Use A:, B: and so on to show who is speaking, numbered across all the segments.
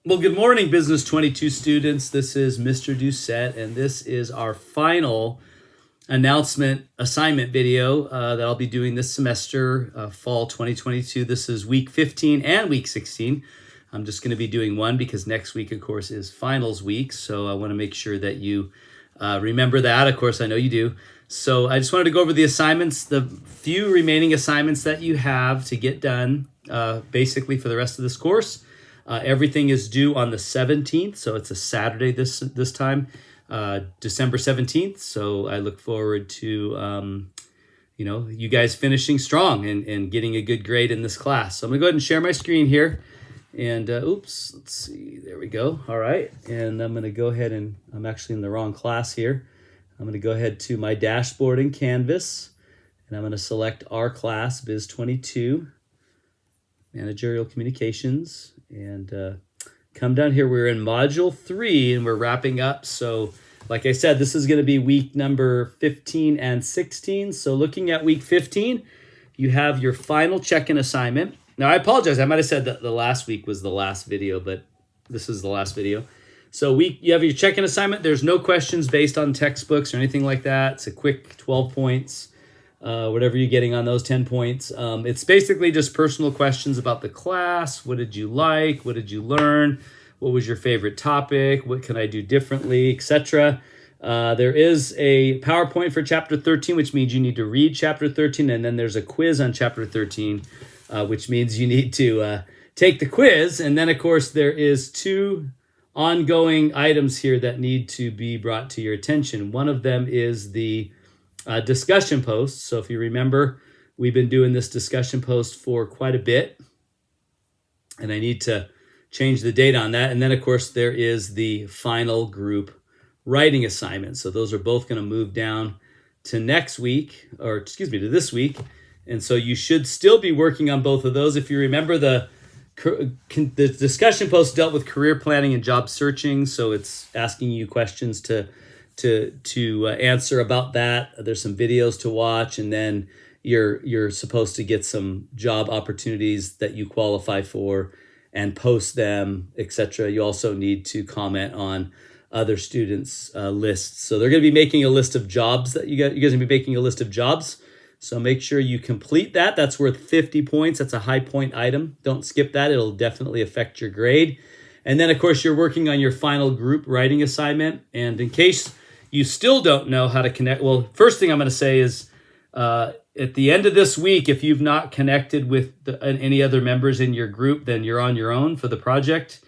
A: Well, good morning, Business 22 students. This is Mr. Doucette, and this is our final announcement assignment video that I'll be doing this semester, fall 2022. This is week 15 and week 16. I'm just going to be doing one because next week, of course, is finals week. So I want to make sure that you remember that. Of course, I know you do. So I just wanted to go over the assignments, the few remaining assignments that you have to get done basically for the rest of this course. Everything is due on the 17th, so it's a Saturday this time, December 17th. So I look forward to you guys finishing strong and getting a good grade in this class. So I'm gonna go ahead and share my screen here, and let's see, there we go. All right, and I'm gonna go ahead and I'm actually in the wrong class here. I'm gonna go ahead to my dashboard in Canvas, and I'm gonna select our class, BUS22, Managerial Communications, and come down here. We're in module 3 and we're wrapping up. So like I said, this is going to be week number 15 and 16. So looking at week 15, you have your final check-in assignment. Now I apologize, I might have said that the last week was the last video, but this is the last video. So you have your check-in assignment. There's no questions based on textbooks or anything like that. It's a quick 12 points. Whatever you're getting on those 10 points. It's basically just personal questions about the class. What did you like? What did you learn? What was your favorite topic? What can I do differently, etc. There is a PowerPoint for chapter 13, which means you need to read chapter 13, and then there's a quiz on chapter 13, which means you need to take the quiz. And then, of course, there is 2 ongoing items here that need to be brought to your attention. One of them is the discussion post. So if you remember, we've been doing this discussion post for quite a bit, and I need to change the date on that. And then, of course, there is the final group writing assignment. So those are both going to move down to next week, or excuse me, to this week. And so you should still be working on both of those. If you remember, the discussion post dealt with career planning and job searching. So it's asking you questions to answer about that. There's some videos to watch, and then you're supposed to get some job opportunities that you qualify for and post them, etc. You also need to comment on other students' lists. So they're going to be making a list of jobs that you guys are going to be making a list of jobs. So make sure you complete that. That's worth 50 points. That's a high point item. Don't skip that. It'll definitely affect your grade. And then, of course, you're working on your final group writing assignment. And in case you still don't know how to connect, well, first thing I'm going to say is at the end of this week, if you've not connected with any other members in your group, then you're on your own for the project.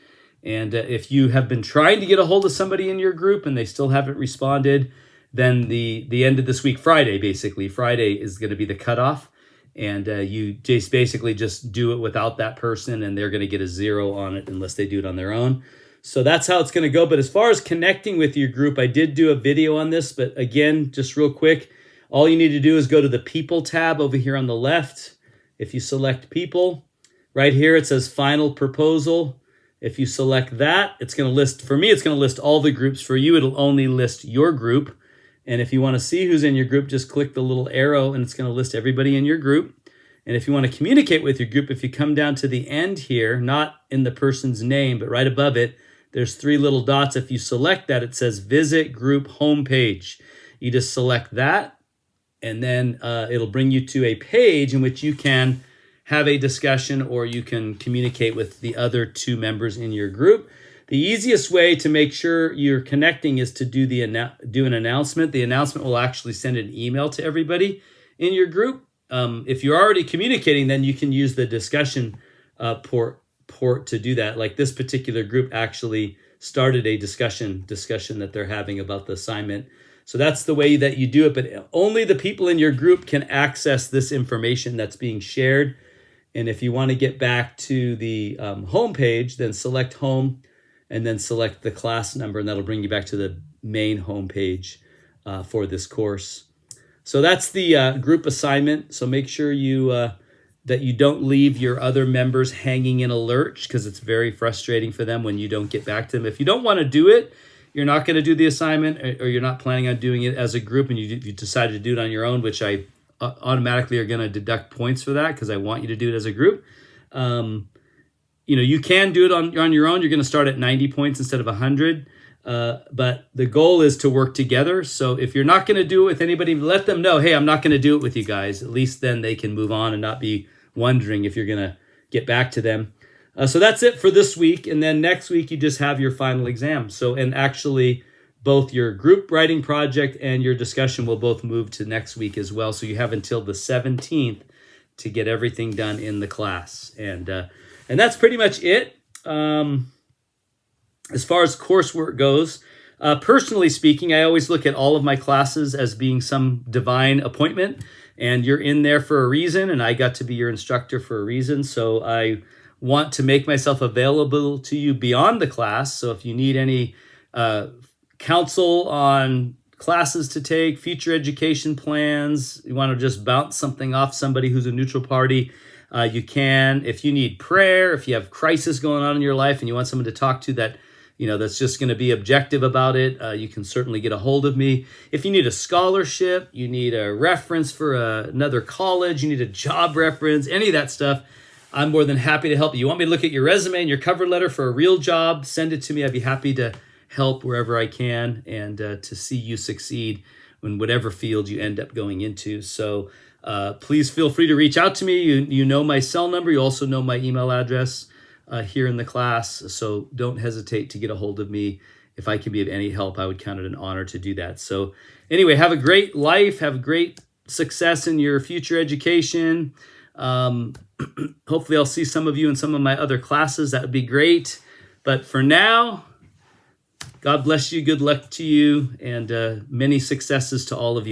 A: And if you have been trying to get a hold of somebody in your group and they still haven't responded, then the end of this week, Friday is going to be the cutoff. And you just basically just do it without that person, and they're going to get a 0 on it unless they do it on their own. So that's how it's going to go. But as far as connecting with your group, I did do a video on this. But again, just real quick, all you need to do is go to the People tab over here on the left. If you select People, right here it says Final Proposal. If you select that, it's going to list, for me, it's going to list all the groups. For you, it'll only list your group. And if you want to see who's in your group, just click the little arrow, and it's going to list everybody in your group. And if you want to communicate with your group, if you come down to the end here, not in the person's name, but right above it, there's 3 little dots. If you select that, it says Visit Group Homepage. You just select that, and then it'll bring you to a page in which you can have a discussion, or you can communicate with the other 2 members in your group. The easiest way to make sure you're connecting is to do an announcement. The announcement will actually send an email to everybody in your group. If you're already communicating, then you can use the discussion port to do that. Like this particular group actually started a discussion that they're having about the assignment. So that's the way that you do it, but only the people in your group can access this information that's being shared. And if you want to get back to the home page, then select Home, and then select the class number, and that'll bring you back to the main home page for this course. So that's the group assignment. So make sure that you don't leave your other members hanging in a lurch, because it's very frustrating for them when you don't get back to them. If you don't want to do it, you're not going to do the assignment, or you're not planning on doing it as a group, and you decided to do it on your own, which I automatically are going to deduct points for that because I want you to do it as a group. you can do it on your own. You're going to start at 90 points instead of 100. But the goal is to work together. So if you're not going to do it with anybody, let them know, hey, I'm not going to do it with you guys. At least then they can move on and not be wondering if you're going to get back to them. So that's it for this week. And then next week, you just have your final exam. So, and actually both your group writing project and your discussion will both move to next week as well. So you have until the 17th to get everything done in the class. And that's pretty much it. As far as coursework goes, personally speaking, I always look at all of my classes as being some divine appointment, and you're in there for a reason, and I got to be your instructor for a reason. So I want to make myself available to you beyond the class. So if you need any counsel on classes to take, future education plans, you want to just bounce something off somebody who's a neutral party, you can. If you need prayer, if you have crisis going on in your life and you want someone to talk to that, that's just going to be objective about it, you can certainly get a hold of me. If you need a scholarship, you need a reference for another college, you need a job reference, any of that stuff, I'm more than happy to help you. You want me to look at your resume and your cover letter for a real job, send it to me. I'd be happy to help wherever I can and to see you succeed in whatever field you end up going into. So please feel free to reach out to me. You know my cell number. You also know my email address here in the class. So don't hesitate to get a hold of me. If I can be of any help, I would count it an honor to do that. So anyway, have a great life. Have great success in your future education. Hopefully I'll see some of you in some of my other classes. That would be great. But for now, God bless you. Good luck to you, and many successes to all of you.